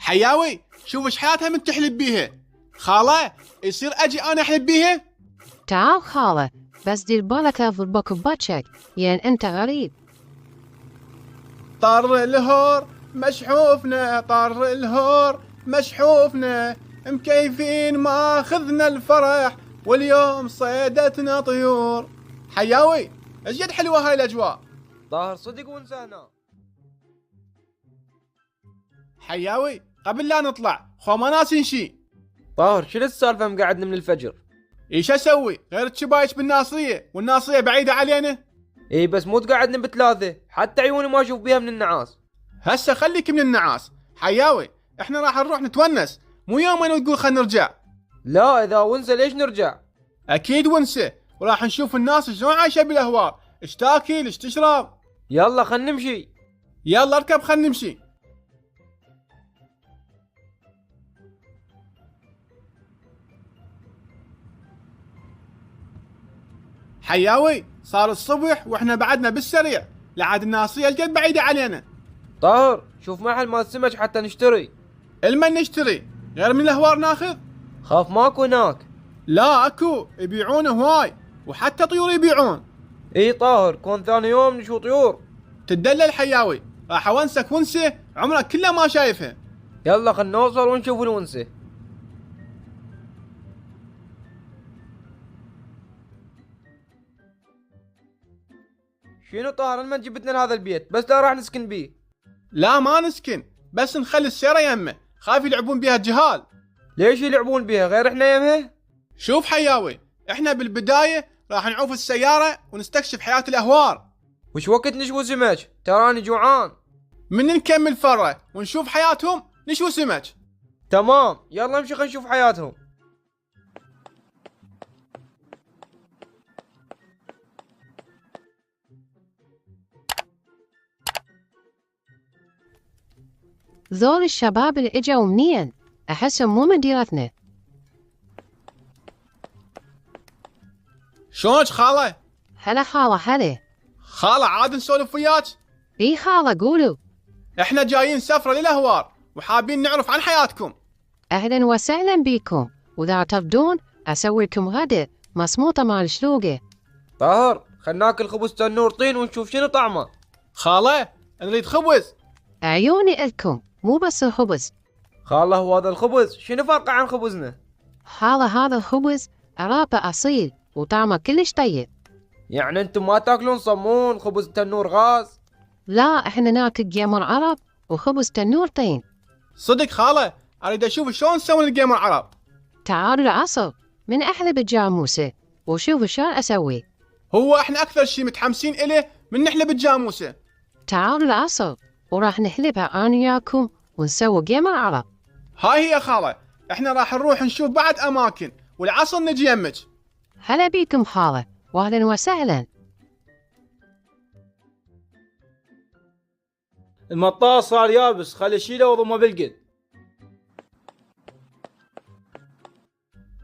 حياوي شوف ايش حياتها من تحلب بيها. خالة يصير اجي انا احلب بيها؟ تعال خالة، بس دير بالك لا تضربك ببطشك، يعني انت غريب. طر الهور مشحوفنا، طر الهور مشحوفنا، مكيفين ما اخذنا الفرح واليوم صيدتنا طيور. حياوي ايش قد حلوه هاي الاجواء. طاهر صدق ونسانا. حياوي قبل لا نطلع خو ما ناسين شي. طاهر شنو السالفه مقعدنا من الفجر؟ ايش اسوي غير تشبايش بالناصريه، والناصريه بعيده علينا. اي بس مو تقعدنا بثلاثه، حتى عيوني ما اشوف بيها من النعاس. هسه خليك من النعاس. حياوي احنا راح نروح نتونس، مو يومين وتقول خلينا نرجع. لا اذا ونسه ليش نرجع؟ اكيد ونسه، وراح نشوف الناس شلون عايشه بالاهوار، ايش تاكل ايش تشرب. يلا خلنا نمشي. يلا اركب خلينا نمشي. حياوي صار الصبح واحنا بعدنا بالسريع، لعاد الناصيه القد بعيده علينا. طاهر شوف محل مال سمك حتى نشتري. المن نشتري غير من الاهوار ناخذ؟ خاف ماكو هناك. لا اكو، يبيعون هواي وحتى طيور يبيعون. اي طاهر كون ثاني يوم نشوف طيور. تدلل حياوي، راح اونسك ونسه عمرك كله ما شايفها. يلا خلنا نوصل ونشوف الونسه. شنو طاهر لما جبتنا لهذا البيت بس لا راح نسكن بيه؟ لا ما نسكن، بس نخلي السيارة يمه، خايف يلعبون بها الجهال. ليش يلعبون بيها غير احنا يمها؟ شوف حياوي احنا بالبداية راح نعوف السيارة ونستكشف حياة الاهوار. وش وقت نشوي سمك؟ تراني جوعان. من نكمل فرة ونشوف حياتهم نشوي سمك. تمام يلا نمشي خلينا نشوف حياتهم. ذول الشباب اللي اجوا منين؟ احسهم مو من ديرتنا. شلونك خالة؟ هلا خالة هلا. خالة عاد نسولف وياك؟ اي خالة قولوا. احنا جايين سفرة للاهوار وحابين نعرف عن حياتكم. اهلا وسهلا بكم، واذا تردون اسوي لكم غدا مصموطة مال شلوقة. طاهر خلنا ناكل خبز تنور طين ونشوف شنو طعمه. خالة نريد خبز. عيوني لكم، مو بس الخبز. خاله هو هذا الخبز شنو فرقه عن خبزنا؟ خالة هذا الخبز عرابة أصيل وطعمه كلش طيب. يعني انتم ما تاكلون صمون خبز تنور غاز؟ لا احنا ناكل جمر عرب وخبز تنور طين. صدق خالة اريد اشوف شلون نسوي الجيمر عرب. تعالوا العصر من احلب الجاموسة وشوفوا شلون اسوي. هو احنا اكثر شيء متحمسين اليه من نحلب الجاموسة. تعالوا العصر وراح نحلبها انا وياكم ونسوي جمر عرب. هاي هي خالة، احنا راح نروح نشوف بعد اماكن والعصر نجي يمك. هلا بيكم خالة واهلا وسهلا. المطاط صار يابس، خلي اشيله وضمه بالقد.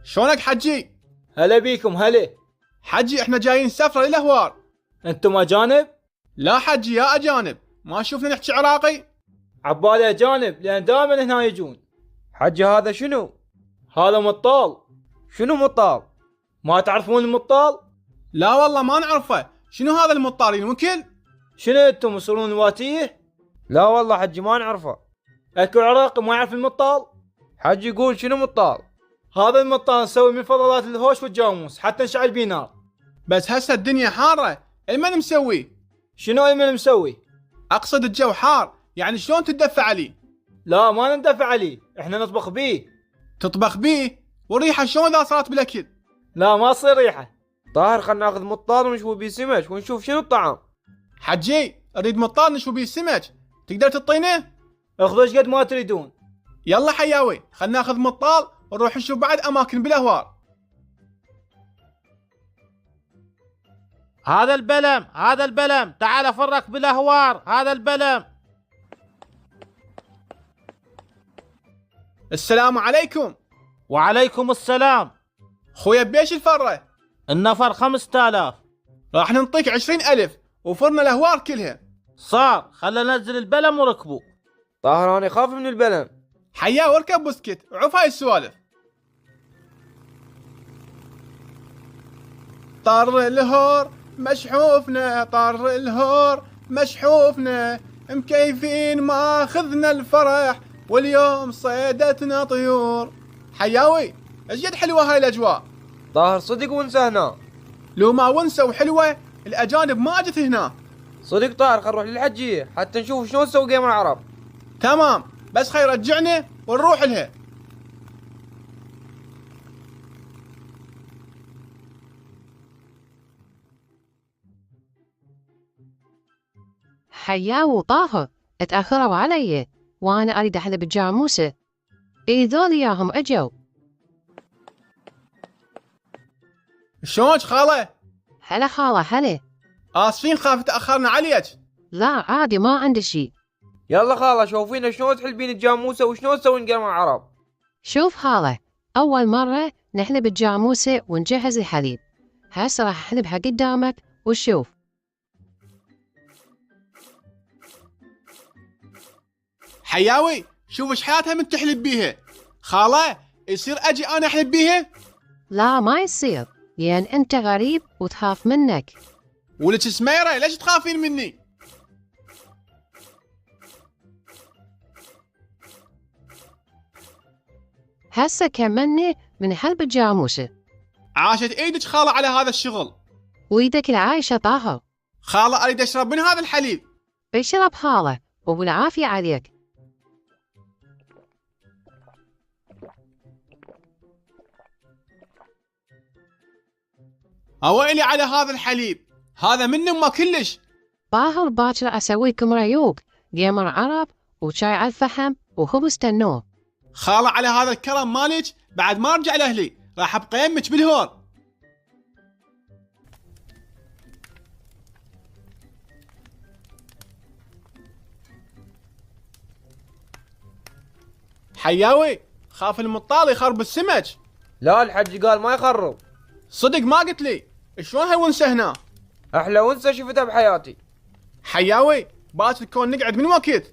شلونك حجي؟ هلا بيكم هلا. حجي احنا جايين سفرة للاهوار. انتم اجانب؟ لا حجي يا اجانب، ما شوفنا نحكي عراقي؟ عبالي اجانب لان دائما هنا يجون. حجي هذا شنو؟ هذا مطال. شنو مطال؟ ما تعرفون المطال؟ لا والله ما نعرفه، شنو هذا المطارين وكل؟ شنو انتم يصيرون واتيه؟ لا والله حجي ما نعرفه. اكو عراقي ما يعرف المطال؟ حجي يقول شنو مطال؟ هذا المطال نسوي من فضلات الهوش والجاموس حتى نشعل بيه نار. بس هسه الدنيا حارة، المن مسوي؟ شنو ايمن مسوي؟ اقصد الجو حار، يعني شلون تدفع عليه؟ لا ما ندفع عليه، احنا نطبخ بيه. تطبخ بيه؟ والريحة شلون اذا صارت بالاكل؟ لا ما تصير ريحه. طاهر خلنا ناخذ مطال ونشوي بيه سمك ونشوف شنو الطعم. حجي اريد مطار نشوي بيه السمك، تقدر تعطينه؟ اخذوا ايش قد ما تريدون. يلا حياوي خلنا ناخذ مطار ونروح نشوف بعد اماكن بالاهوار. هذا البلم هذا البلم، تعال افرك بالاهوار. هذا البلم. السلام عليكم. وعليكم السلام. خويا بيش الفرة؟ النفر 5000. راح نعطيك 20,000 وفرنا الاهوار كلها. صار خلنا ننزل البلم وركبوا. طاهر انا خاف من البلم. حيا واركب واسكت وعوف هاي السوالف. طر الهور مشحوفنا، طر الهور مشحوفنا، مكيفين ما اخذنا الفرح واليوم صيدتنا طيور. حياوي ايش قد حلوه هاي الاجواء. طاهر صدق ونسى هنا. لو ما ونسه وحلوه الاجانب ما اجت هنا. صدق طاهر، خل نروح للحجية حتى نشوف شلون نسوي جيم العرب. تمام بس خي رجعنا ونروح لها. حيا وطاهر اتأخروا علي وأنا أريد أحلب الجاموسة. ذول ياهم أجوا. شلونك خاله؟ هلا خالة هلا. اسفين خاف تاخرنا عليك. لا عادي ما عندي شي. يلا خالة شوفينا شلون تحلبين الجاموسة وشلون تسوين جيم العرب. شوف خالة، أول مرة نحلب الجاموسة ونجهز الحليب. هسه راح أحلبها قدامك وشوف. حياوي شوف ايش حياتها من تحلب بيها. خاله يصير اجي انا احلب بيها؟ لا ما يصير، لأن أنت غريب وتخاف منك. ولك سميره ليش تخافين مني؟ هسه كملني من حلب الجاموسة. عاشت ايدك خاله على هذا الشغل. ويدك العايشة طاهر. خاله اريد اشرب من هذا الحليب. اشرب خالة وبالعافية عليك. اويلي على هذا الحليب، هذا منه ما كلش. طاهر باكر أسويكم ريوق، جيمر عرب وشاي على الفحم وخبز تنور. خاله على هذا الكرم مالك بعد ما ارجع لاهلي راح ابقى يمك بالهون. حياوي خاف المطال يخرب السمك. لا الحج قال ما يخرب. صدق ما قلت لي شلون هاي ونسه هنا؟ احلى ونسة شفتها بحياتي. حياوي باكر كون نقعد من وقت.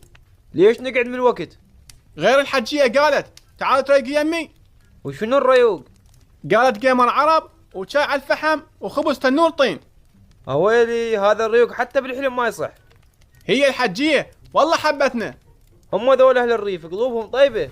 ليش نقعد من وقت؟ غير الحجيه قالت تعال تريق يمي. وشنو الريوق؟ قالت جيمر عرب وشاي على الفحم وخبز تنور طين. ويلي هذا الريوق حتى بالحلم ما يصح. هي الحجيه والله حبتنا. هم ذول اهل الريف قلوبهم طيبه.